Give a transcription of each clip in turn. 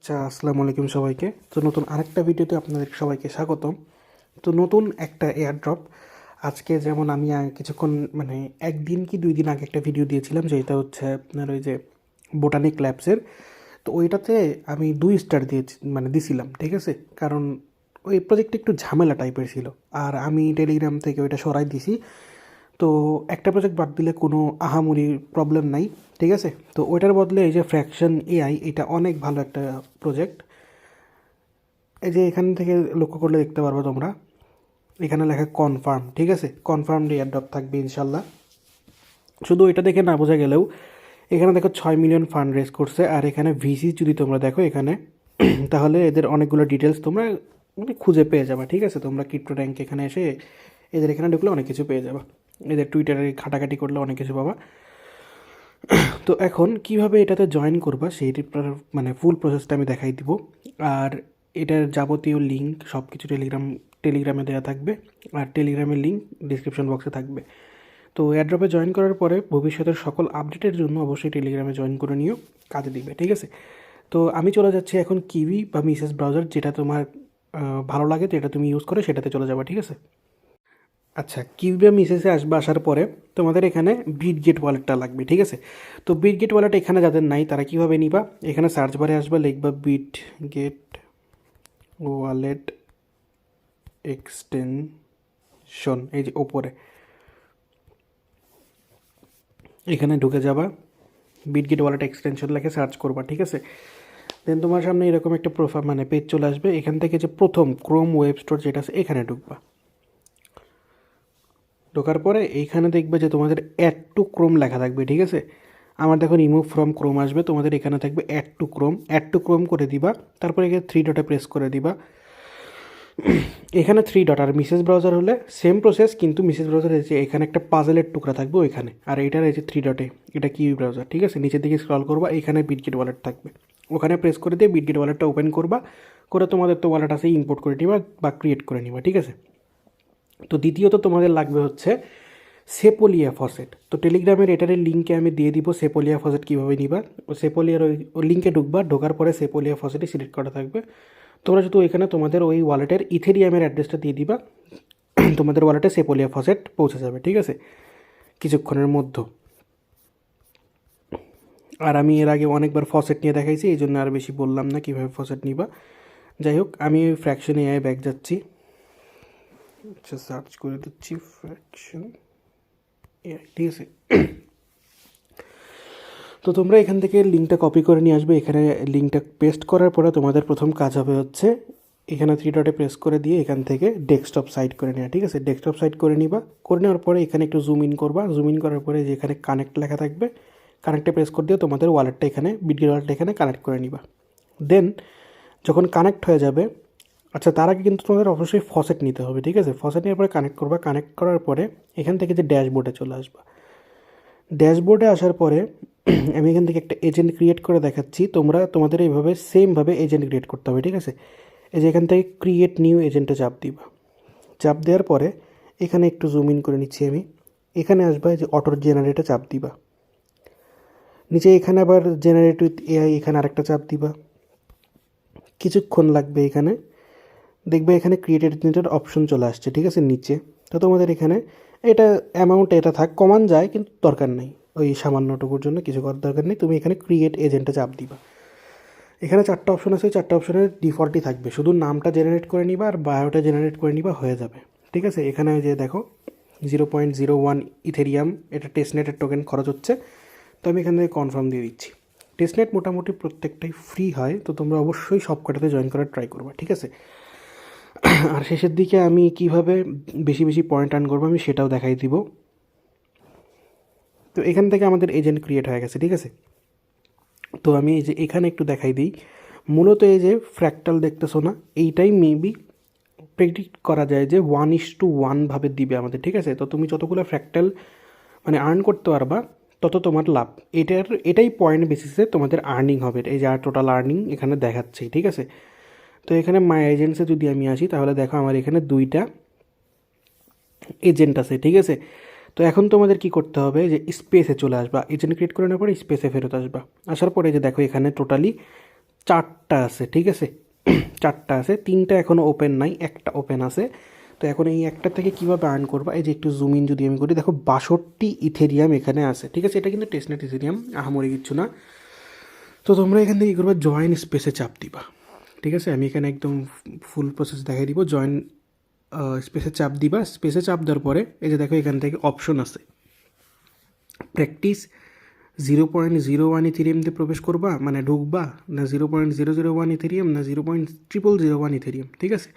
আচ্ছা, আসসালামু আলাইকুম সবাইকে। তো নতুন আরেকটা ভিডিওতে আপনাদের সবাইকে স্বাগতম। তো নতুন একটা এয়ারড্রপ আজকে, যেমন আমি কিছুক্ষণ মানে 1 দিন কি 2 দিন আগে একটা ভিডিও দিয়েছিলাম, যে এটা হচ্ছে আপনার ওই যে বোটানিক ল্যাবসের। তো ওইটাতে আমি 2 স্টার দিয়েছি, মানে দিছিলাম, ঠিক আছে। কারণ ওই প্রজেক্টটা একটু ঝামেলা টাইপের ছিল, আর আমি টেলিগ্রাম থেকে ওইটা সরাই দিছি। তো একটা প্রজেক্ট বাদ দিলে কোনো আহামরি প্রবলেম নাই, ঠিক আছে। তো ওইটার বদলে এই যে ফ্র্যাকশন এআই, এটা অনেক ভালো একটা প্রজেক্ট। এই যে এখান থেকে লক্ষ্য করলে দেখতে পারবে তোমরা, এখানে লেখা কনফার্ম, ঠিক আছে। কনফার্ম এয়ারড্রপ থাকবে ইনশাল্লাহ। শুধু এটা দেখে না বোঝা গেলেও এখানে দেখো 6 মিলিয়ন ফান্ড রেজ করছে, আর এখানে ভিসি যদি তোমরা দেখো এখানে তাহলে এদের অনেকগুলো ডিটেলস তোমরা খুঁজে পেয়ে যাবে, ঠিক আছে। তোমরা ক্রিপ্টো র্যাঙ্ক এখানে এসে এদের এখানে ঢুকলে অনেক কিছু পেয়ে যাবে, এদের টুইটারে ঘাটাঘাটি করলে অনেক কিছু পাবা। তো এখন কিভাবে এটাতে জয়েন করবা সেই মানে ফুল প্রসেসটা আমি দেখাই দিব। আর এটার যাবতীয় লিঙ্ক সব কিছু টেলিগ্রামে দেওয়া থাকবে, আর টেলিগ্রামের লিঙ্ক ডিসক্রিপশন বক্সে থাকবে। তো এয়ারড্রপে জয়েন করার পরে ভবিষ্যতের সকল আপডেটের জন্য অবশ্যই টেলিগ্রামে জয়েন করে নিও, কাজে দিবে, ঠিক আছে। তো আমি চলে যাচ্ছি এখন কিউই বা মিসেস ব্রাউজার, যেটা তোমার ভালো লাগে, যেটা তুমি ইউজ করে সেটাতে চলে যাবে, ঠিক আছে। আচ্ছা, কিউবে মিসেসে আসার পরে তোমাদের এখানে বিটগেট ওয়ালেটটা লাগবে, ঠিক আছে। তো বিটগেট ওয়ালেট এখানে যাদের নাই তারা কীভাবে নিবা, এখানে সার্চ বারে আসবা, লিখবা বিটগেট ওয়ালেট এক্সটেনশন, এই যে ওপরে এখানে ঢুকে যাবা, বিটগেট ওয়ালেট এক্সটেনশন লেখে সার্চ করবা, ঠিক আছে। দেন তোমার সামনে এরকম একটা প্রোফাইল মানে পেজ চলে আসবে। এখান থেকে যে প্রথম ক্রোম ওয়েব স্টোর যেটা আছে এখানে ঢুকবা। ঢোকার পরে এইখানে দেখবে যে তোমাদের অ্যাড টু ক্রোম লেখা থাকবে, ঠিক আছে। আমার দেখো রিমুভ ফ্রম ক্রোম আসবে, তোমাদের এখানে থাকবে অ্যাড টু ক্রোম করে দিবা। তারপরে এখানে 3 ডটে প্রেস করে দিবা। এখানে 3 ডট, আর মিসেস ব্রাউজার হলে সেম প্রসেস, কিন্তু মিসেস ব্রাউজারের যে এখানে একটা পাজেলের টুকরা থাকবে ওইখানে, আর এইটার এই যে 3 ডটে এটা কিউই ব্রাউজার, ঠিক আছে। নিচের দিকে স্ক্রল করবা, এখানে বিটগেট ওয়ালেট থাকবে, ওখানে প্রেস করে দিয়ে বিটগেট ওয়ালেটটা ওপেন করবা। করে তোমাদের তো ওয়ালেট আছে, ইম্পোর্ট করে নিবা বা ক্রিয়েট করে নিবা, ঠিক আছে। তো দ্বিতীয়ত তোমাদের লাগবে হচ্ছে সেপোলিয়া ফসেট। তো টেলিগ্রামের এটার লিঙ্কে আমি দিয়ে দিব সেপোলিয়া ফসেট কীভাবে নিবা। সেপোলিয়ার ওই লিঙ্কে ঢুকবা, ঢোকার পরে সেপোলিয়া ফসেটই সিলেক্ট করা থাকবে। তোমরা শুধু এখানে তোমাদের ওই ওয়ালেটের ইথেরিয়ামের অ্যাড্রেসটা দিয়ে দিবা, তোমাদের ওয়ালেটে সেপোলিয়া ফসেট পৌঁছে যাবে, ঠিক আছে, কিছুক্ষণের মধ্যে। আর আমি এর আগে অনেকবার ফসেট নিয়ে দেখাইছি, এই জন্য আর বেশি বললাম না কীভাবে ফসেট নিবা। যাই হোক, আমি ওই ফ্র্যাকশন এআই ব্যাক যাচ্ছি। আচ্ছা, সার্চ করে দিচ্ছি ফ্র্যাকশন এআই, ঠিক আছে। তো তোমরা এখান থেকে লিঙ্কটা কপি করে নিয়ে আসবে। এখানে লিঙ্কটা পেস্ট করার পরে তোমাদের প্রথম কাজ হবে হচ্ছে এখানে 3 ডটে প্রেস করে দিয়ে এখান থেকে ডেস্কটপ সাইট করে নেওয়া, ঠিক আছে। ডেস্কটপ সাইট করে নিবা। করে নেওয়ার পরে এখানে একটু জুম ইন করবা। জুম ইন করার পরে যে এখানে কানেক্ট লেখা থাকবে, কানেক্টে প্রেস করে দিয়ে তোমাদের ওয়ালেটটা এখানে বিটগেট ওয়ালেটটা এখানে কানেক্ট করে নিবা। দেন যখন কানেক্ট হয়ে যাবে, আচ্ছা তার আগে কিন্তু তোমাদের অবশ্যই ফসেট নিতে হবে, ঠিক আছে। ফসেট নেওয়ার পরে কানেক্ট করবা। কানেক্ট করার পরে এখান থেকে যে ড্যাশবোর্ডে চলে আসবা। ড্যাশবোর্ডে আসার পরে আমি এখান থেকে একটা এজেন্ট ক্রিয়েট করে দেখাচ্ছি। তোমরা তোমাদের এইভাবে সেমভাবে এজেন্ট ক্রিয়েট করতে হবে, ঠিক আছে। এই যে এখান থেকে ক্রিয়েট নিউ এজেন্টে চাপ দিবা। চাপ দেওয়ার পরে এখানে একটু জুম ইন করে নিচ্ছি আমি। এখানে আসবা, যে অটো জেনারেটে চাপ দিবা। নিচে এখানে আবার জেনারেট উইথ এআই, এখানে আরেকটা চাপ দিবা। কিছুক্ষণ লাগবে, এখানে দেখবে এখানে ক্রিয়েটেড এজেন্টের অপশন চলে আসছে, ঠিক আছে, নিচে। তো তোমাদের এখানে এটা অ্যামাউন্ট এটা থাক, কমান যায় কিন্তু দরকার নেই, ওই সামান্যটুকুর জন্য কিছু করার দরকার নেই। তুমি এখানে ক্রিয়েট এজেন্টে চাপ দিবা। এখানে 4টা অপশন আছে, 4টা অপশনের ডিফল্টই থাকবে, শুধু নামটা জেনারেট করে নিবা আর বায়োটা জেনারেট করে নিবা, হয়ে যাবে, ঠিক আছে। এখানে যে দেখো 0.01 ইথেরিয়াম এটা টেস্টনেটের টোকেন খরচ হচ্ছে। তো আমি এখান থেকে কনফার্ম দিয়ে দিচ্ছি। টেস্টনেট মোটামুটি প্রত্যেকটাই ফ্রি হয়, তো তোমরা অবশ্যই সব কটাতে জয়েন করার ট্রাই করবা, ঠিক আছে। আর শেষের দিকে আমি কিভাবে বেশি বেশি পয়েন্ট আর্ন করবো আমি সেটাও দেখাই দিব। তো এখান থেকে আমাদের এজেন্ট ক্রিয়েট হয়ে গেছে, ঠিক আছে। তো আমি এই যে এখানে একটু দেখাই দিই। মূলত এই যে ফ্র্যাক্টাল দেখতেছো না, এইটাই মেবি প্রেডিক্ট করা যায় যে 1:1 ভাবে দিবে আমাদের, ঠিক আছে। তো তুমি যতগুলো ফ্র্যাক্টাল মানে আর্ন করতে পারবা তত তোমার লাভ। এটাই পয়েন্ট বেসিসে তোমাদের আর্নিং হবে। এই যে আর টোটাল আর্নিং এখানে দেখাচ্ছে, ঠিক আছে। তো এখানে মাই এজেন্টসে যদি আমি আসি তাহলে দেখো আমার এখানে 2টা এজেন্ট আছে, ঠিক আছে। তো এখন তোমাদের কি করতে হবে, যে স্পেসে চলে আসবা। এজেন্ট ক্রিয়েট করে নেওয়ার পরে স্পেসে ফেরত আসবা। আসার পরে যে দেখো এখানে টোটালি 4টা আছে, ঠিক আছে? 4টা আছে, 3টা এখনও ওপেন নাই, একটা ওপেন আছে। তো এখন এই একটা থেকে কীভাবে আর্ন করবা, এই যে একটু জুম ইন যদি আমি করি, দেখো 62 ইথেরিয়াম এখানে আছে, ঠিক আছে? এটা কিন্তু টেস্টনেট ইথেরিয়াম, আহামরি কিচ্ছু না। তো তোমরা এখান থেকে কী করবা, জয়েন স্পেসে চাপ দিবা, ঠিক আছে? আমি এখানে একদম ফুল প্রসেস দেখাই দিব। জয়েন স্পেসে চাপ দিবা, স্পেসে চাপ দেওয়ার পরে এই যে দেখো এখান থেকে অপশন আছে, প্র্যাকটিস 0.01 ইথেরিয়াম দিয়ে প্রবেশ করবা, মানে ঢুকবা, না 0.001 ইথেরিয়াম, না 0.0001 ইথেরিয়াম, ঠিক আছে?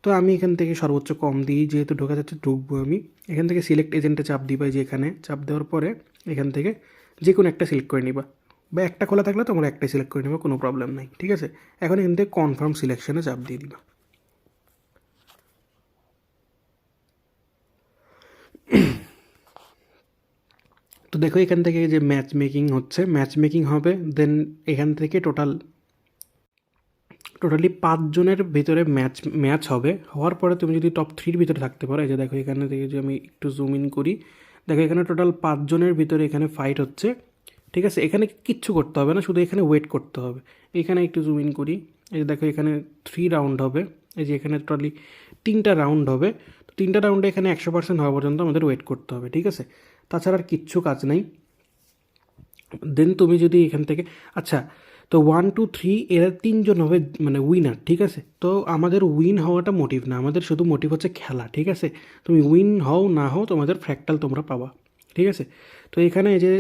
তো আমি এখান থেকে সর্বোচ্চ কম দিই, যেহেতু ঢোকা যাচ্ছে ঢুকবো আমি। এখান থেকে সিলেক্ট এজেন্টে চাপ দিবা, যে এখানে চাপ দেওয়ার পরে এখান থেকে যে কোনো একটা সিলেক্ট করে নিবা, বা একটা খোলা থাকলে তোমরা একটাই সিলেক্ট করে নেবা, কোনো প্রবলেম নাই, ঠিক আছে? এখন এখান থেকে কনফার্ম সিলেকশনে চাপ দিয়ে দিবা। তো দেখো এখান থেকে যে ম্যাচ মেকিং হচ্ছে, ম্যাচ মেকিং হবে, দেন এখান থেকে টোটালি 5 জনের ভিতরে ম্যাচ হবে। হওয়ার পরে তুমি যদি টপ 3-র ভিতরে থাকতে পারো, এই যে দেখো এখানে থেকে যে আমি একটু জুম ইন করি, দেখো এখানে টোটাল 5 জনের ভিতরে এখানে ফাইট হচ্ছে, ঠিক আছে? এখানে কিচ্ছু করতে হবে না, শুধু এখানে ওয়েট করতে হবে। এখানে একটু জুম ইন করি, এই যে দেখো এখানে 3 রাউন্ড হবে, এই যে এখানে টোটালি 3টা রাউন্ড হবে। তো 3টা রাউন্ডে এখানে 100% হওয়া পর্যন্ত আমাদের ওয়েট করতে হবে, ঠিক আছে? তাছাড়া আর কিচ্ছু কাজ নেই। দেন তুমি যদি এখান থেকে, আচ্ছা, তো 1, 2, 3 এরা 3জন হবে মানে উইনার, ঠিক আছে? তো আমাদের উইন হওয়াটা মোটিভ না, আমাদের শুধু মোটিভ হচ্ছে খেলা, ঠিক আছে? তুমি উইন হও না হও, তোমাদের ফ্র্যাক্টাল তোমরা পাবা, ঠিক আছে? তো এখানে এই যে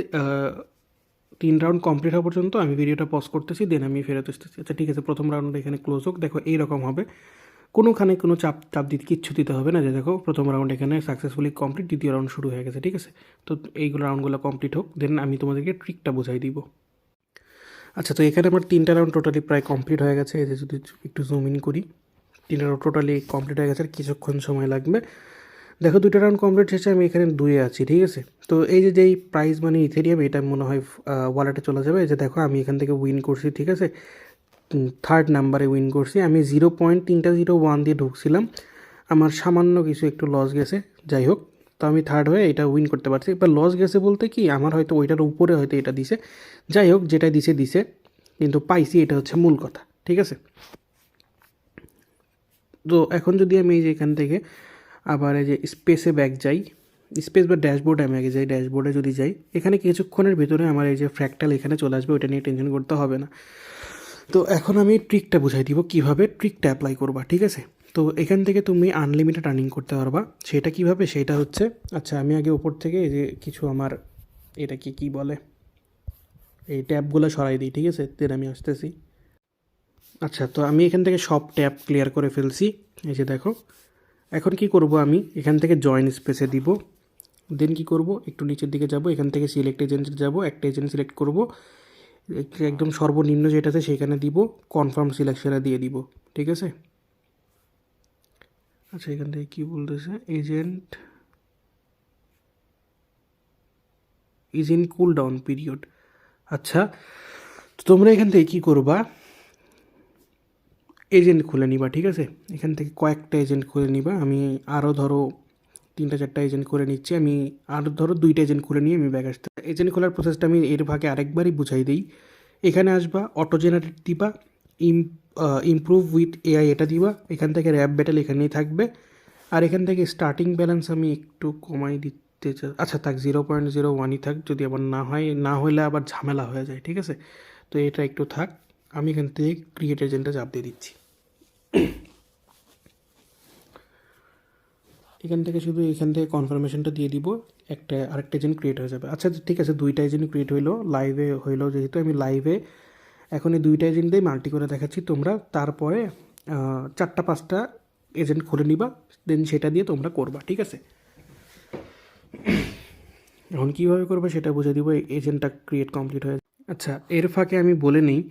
3 রাউন্ড কমপ্লিট হওয়া পর্যন্ত আমি ভিডিওটা পজ করতেছি, দেন আমি ফেরত আসতেছি। আচ্ছা ঠিক আছে, প্রথম রাউন্ড এখানে ক্লোজ হোক। দেখো এইরকম হবে, কোনোখানে কোনো চাপ দিতে কিচ্ছু দিতে হবে না, যে দেখো প্রথম রাউন্ড এখানে সাকসেসফুলি কমপ্লিট, দ্বিতীয় রাউন্ড শুরু হয়ে গেছে, ঠিক আছে? তো এইগুলো রাউন্ডগুলো কমপ্লিট হোক, দেন আমি তোমাদেরকে ট্রিকটা বোঝাই দিব। আচ্ছা, তো এখানে আমার 3টা রাউন্ড টোটালি প্রায় কমপ্লিট হয়ে গেছে। এই যে যদি একটু জুম ইন করি, 3টা রাউন্ড টোটালি কমপ্লিট হয়ে গেছে, আর কিছুক্ষণ সময় লাগবে। দেখো 2টা রাউন্ড কমপ্লিট শেষে আমি এখানে 2-এ আছি, ঠিক আছে? তো এই যে যেই প্রাইজ মানে ইথেরিয়াম, এটা মনে হয় ওয়ালেটে চলে যাবে। এই যে দেখো আমি এখান থেকে উইন করছি, ঠিক আছে? 3rd নাম্বারে উইন করছি আমি। 0.301 দিয়ে ঢুকছিলাম, আমার সামান্য কিছু একটু লস গেছে, যাই হোক। তো আমি 3rd হয়ে এটা উইন করতে পারছি। এবার লস গেছে বলতে কি, আমার হয়তো ওইটার উপরে হয়তো এটা দিছে, যাই হোক, যেটা দিছে, কিন্তু পাইছি, এটা হচ্ছে মূল কথা, ঠিক আছে? তো এখন যদি আমি এই যে এখান থেকে আবার এই যে স্পেসে ব্যাক যাই, স্পেস বা ড্যাশবোর্ডে আমি আগে যাই, ড্যাশবোর্ডে যদি যাই, এখানে কিছুক্ষণের ভিতরে আমার এই যে ফ্র্যাক্টাল এখানে চলে আসবে, ওইটা নিয়ে টেনশন করতে হবে না। তো এখন আমি ট্রিকটা বুঝাই দিব কীভাবে ট্রিকটা অ্যাপ্লাই করবা, ঠিক আছে? তো এখান থেকে তুমি আনলিমিটেড আর্নিং করতে পারবা। সেটা কীভাবে, সেটা হচ্ছে, আচ্ছা আমি আগে উপর থেকে এই যে কিছু আমার এটা কি বলে, এই ট্যাবগুলো সরাই দিই, ঠিক আছে? দেন আমি আসতেছি। আচ্ছা, তো আমি এখান থেকে সব ট্যাব ক্লিয়ার করে ফেলছি, এই যে দেখো। এখন কি করব, আমি এখান থেকে জয়েন স্পেসে দিব, দেন কি করব, একটু নিচের দিকে যাব, এখান থেকে সিলেক্ট এজেন্টে যাব, একটা এজেন্ট সিলেক্ট করব, একদম সর্বনিম্ন যেটা আছে সেখানে দিব, কনফার্ম সিলেকশনে দিয়ে দিব, ঠিক আছে? আচ্ছা এখান থেকে কী বলতেছে, agent is in cool down period. আচ্ছা, তো তোমরা এখান থেকে কী করবা, এজেন্ট খুলে নিবা, ঠিক আছে? এখান থেকে কয়েকটা এজেন্ট খুলে নিবা। আমি আরও ধরো 3টা 4টা এজেন্ট করে নিচ্ছি, আমি আরও ধরো 2টা এজেন্ট খুলে নিয়ে আমি ব্যাক আসতে। এজেন্ট খোলার প্রসেসটা আমি এর ভাগে আরেকবারই বুঝাই দিই। এখানে আসবা, অটো জেনারেট দিবা, ইমপ্রুভ উইথ এআই এটা দিবা, এখান থেকে র্যাপ ব্যাটেল এখানেই থাকবে, আর এখান থেকে স্টার্টিং ব্যালেন্স আমি একটু কমাই দিতে চাই। আচ্ছা থাক, 0.01ই থাক, যদি আবার না হলে আবার ঝামেলা হয়ে যায়, ঠিক আছে? তো এটা একটু থাক, আমি এখান থেকে ক্রিয়েট এজেন্টে চাপ দিয়ে দিচ্ছি। এখান থেকে শুধু এখান থেকে কনফার্মেশনটা দিয়ে দিব, আরেকটা এজেন্ট ক্রিয়েট হয়ে যাবে। আচ্ছা ঠিক আছে, 2টা এজেন্ট ক্রিয়েট হইলো, লাইভে হইলো, যেহেতু আমি লাইভে এখন এই 2টা এজেন্ট দিয়ে মাল্টি করে দেখাচ্ছি, তোমরা তারপরে 4টা 5টা এজেন্ট খুলে নিবা, দেন সেটা দিয়ে তোমরা করবা, ঠিক আছে? এখন কীভাবে করবে সেটা বুঝে দিব, এজেন্টটা ক্রিয়েট কমপ্লিট হয়ে। আচ্ছা, এর ফাঁকে আমি বলে নিই,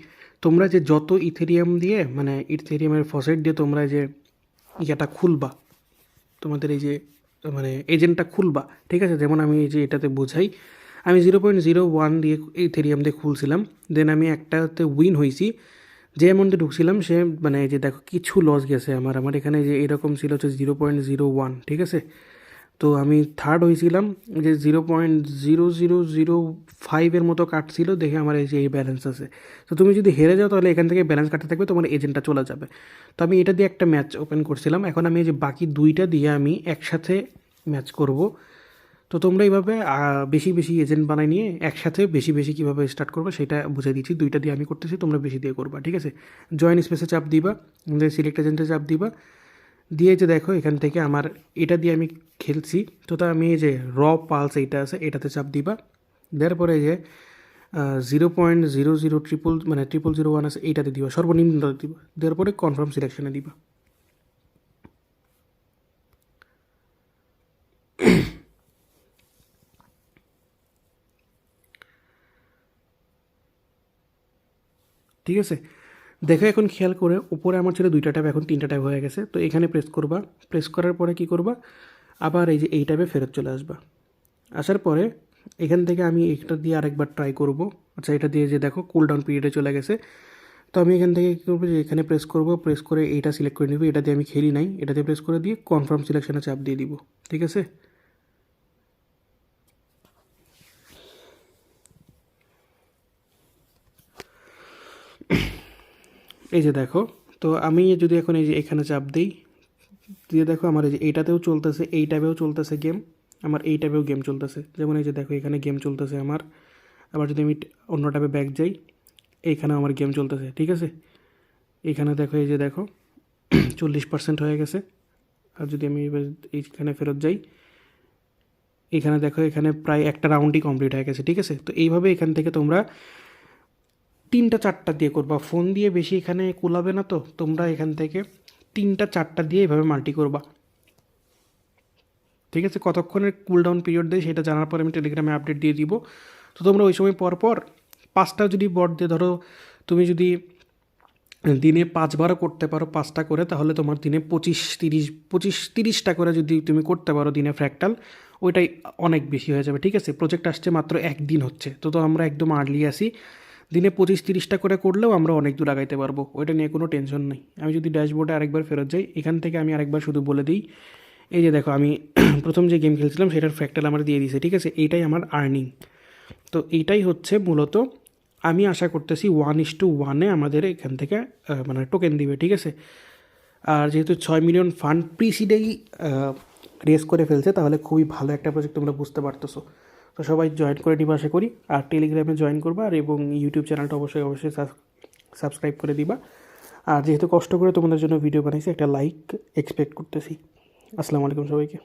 তোমরা যে যত ইথেরিয়াম দিয়ে মানে ইথেরিয়ামের ফসেট দিয়ে তোমরা যে ইয়েটা খুলবা, তোমাদের এই যে মানে এজেন্টটা খুলবা, ঠিক আছে? যেমন আমি এই যে এটাতে বোঝাই, আমি 0.01 দিয়ে ইথেরিয়াম দিয়ে খুলছিলাম, দেন আমি একটাতে উইন হয়েছি, যে অ্যামাউন্টে ঢুকছিলাম সে মানে এই যে দেখো কিছু লস গেছে আমার এখানে যে এরকম ছিল হচ্ছে 0.01, ঠিক আছে? তো আমি থার্ড হয়েছিলাম, যে 0.0005-এর মতো কাটছিল, দেখে আমার এই যে এই ব্যালেন্স আছে। তো তুমি যদি হেরে যাও তাহলে এখান থেকে ব্যালেন্স কাটতে থাকবে, তোমার এজেন্টটা চলে যাবে। তো আমি এটা দিয়ে একটা ম্যাচ ওপেন করছিলাম, এখন আমি এই যে বাকি দুইটা দিয়ে আমি একসাথে ম্যাচ করব। তো তোমরা এইভাবে বেশি বেশি এজেন্ট বানাই নিয়ে একসাথে বেশি বেশি কীভাবে স্টার্ট করবে সেটা বুঝে দিচ্ছি। দুইটা দিয়ে আমি করতেছি, তোমরা বেশি দিয়ে করবা, ঠিক আছে? জয়েন স্পেসে চাপ দিবা, সিলেক্ট এজেন্টে চাপ দিবা, দিয়ে যে দেখো এখান থেকে আমার এটা দিয়ে আমি খেলছি। তো তা আমি এই যে পালস এইটা আছে এটাতে চাপ দিবা, দেওয়ার পরে যে 0.00 মানে 0001 আছে এইটাতে দিবা, সর্বনিম্নটাতে দিবা, দেওয়ার পরে কনফার্ম সিলেকশনে দিবা। ঠিক আছে, দেখো এখন খেয়াল করে উপরে আমার ছিল 2টা ট্যাব, এখন 3টা ট্যাব হয়ে গেছে। তো এখানে প্রেস করবা, প্রেস করার পরে কি করবা, আবার এই যে এই ট্যাবে ফেরত চলে আসবা। আসার পরে এখান থেকে আমি এটা দিয়ে আরেকবার ট্রাই করব। আচ্ছা, এটা দিয়ে যে দেখো কুল ডাউন পিরিয়ডে চলে গেছে। তো আমি এখান থেকে কী করবো, যে এখানে প্রেস করব, প্রেস করে এইটা সিলেক্ট করে নিব, এটা দিয়ে আমি খেলি নাই, এটা দিয়ে প্রেস করে দিয়ে কনফার্ম সিলেকশনে চাপ দিয়ে দিব, ঠিক আছে? এই যে দেখো, তো আমি যদি এখন এই যে এখানে চাপ দিই, দিয়ে দেখো আমার এই যে এইটাতেও চলতেছে, এই ট্যাবেও চলতেছে গেম, আমার এই ট্যাবেও গেম চলতেছে। যেমন এই যে দেখো এখানে গেম চলতেছে আমার। আবার যদি আমি অন্য ট্যাবে ব্যাক যাই, এইখানেও আমার গেম চলতেছে, ঠিক আছে? এখানে দেখো এই যে দেখো 40% হয়ে গেছে। আর যদি আমি এবার এইখানে ফেরত যাই, এখানে দেখো এখানে প্রায় একটা রাউন্ডই কমপ্লিট হয়ে গেছে, ঠিক আছে? তো এইভাবে এখান থেকে তোমরা 3টা 4টা দিয়ে করবা, ফোন দিয়ে বেশি এখানে কুলাবে না। তো তোমরা এখান থেকে 3টা 4টা দিয়ে এইভাবে মাল্টি করবা, ঠিক আছে? কতক্ষণের কুলডাউন পিরিয়ড দেয় সেটা জানার পর আমি টেলিগ্রামে আপডেট দিয়ে দিব। তো তোমরা ওই সময় পর পর 5টা যদি বট দিয়ে, ধরো তুমি যদি দিনে 5বারও করতে পারো 5টা করে, তাহলে তোমার দিনে 25-30টা করে যদি তুমি করতে পারো দিনে ফ্র্যাক্টাল, ওইটাই অনেক বেশি হয়ে যাবে, ঠিক আছে? প্রজেক্ট আসছে মাত্র 1 দিন হচ্ছে, তো আমরা একদম আর্লি আসি। দিনে 25-30টা করে করলেও আমরা অনেক দূর আগাইতে পারবো, ওইটা নিয়ে কোনো টেনশন নেই। আমি যদি ড্যাশবোর্ডে আরেকবার ফেরত যাই, এখান থেকে আমি আরেকবার শুধু বলে দিই, এই যে দেখো আমি প্রথম যে গেম খেলছিলাম সেটার ফ্র্যাক্টাল আমার দিয়ে দিয়েছে, ঠিক আছে? এইটাই আমার আর্নিং। তো এইটাই হচ্ছে মূলত, আমি আশা করতেছি 1:1 আমাদের এখান থেকে মানে টোকেন দিবে, ঠিক আছে? আর যেহেতু 6 মিলিয়ন ফান্ড প্রিসিডেই রেস করে ফেলছে, তাহলে খুবই ভালো একটা প্রজেক্ট, তোমরা বুঝতে পারতেছো। তো সবাই জয়েন করে নিবা আশা করি, আর টেলিগ্রামে জয়েন করবা, আর এবং ইউটিউব চ্যানেলটা অবশ্যই অবশ্যই সাবস্ক্রাইব করে দিবা। আর যেহেতু কষ্ট করে তোমাদের জন্য ভিডিও বানাইছি, একটা লাইক এক্সপেক্ট করতেছি। আসসালামু আলাইকুম সবাইকে।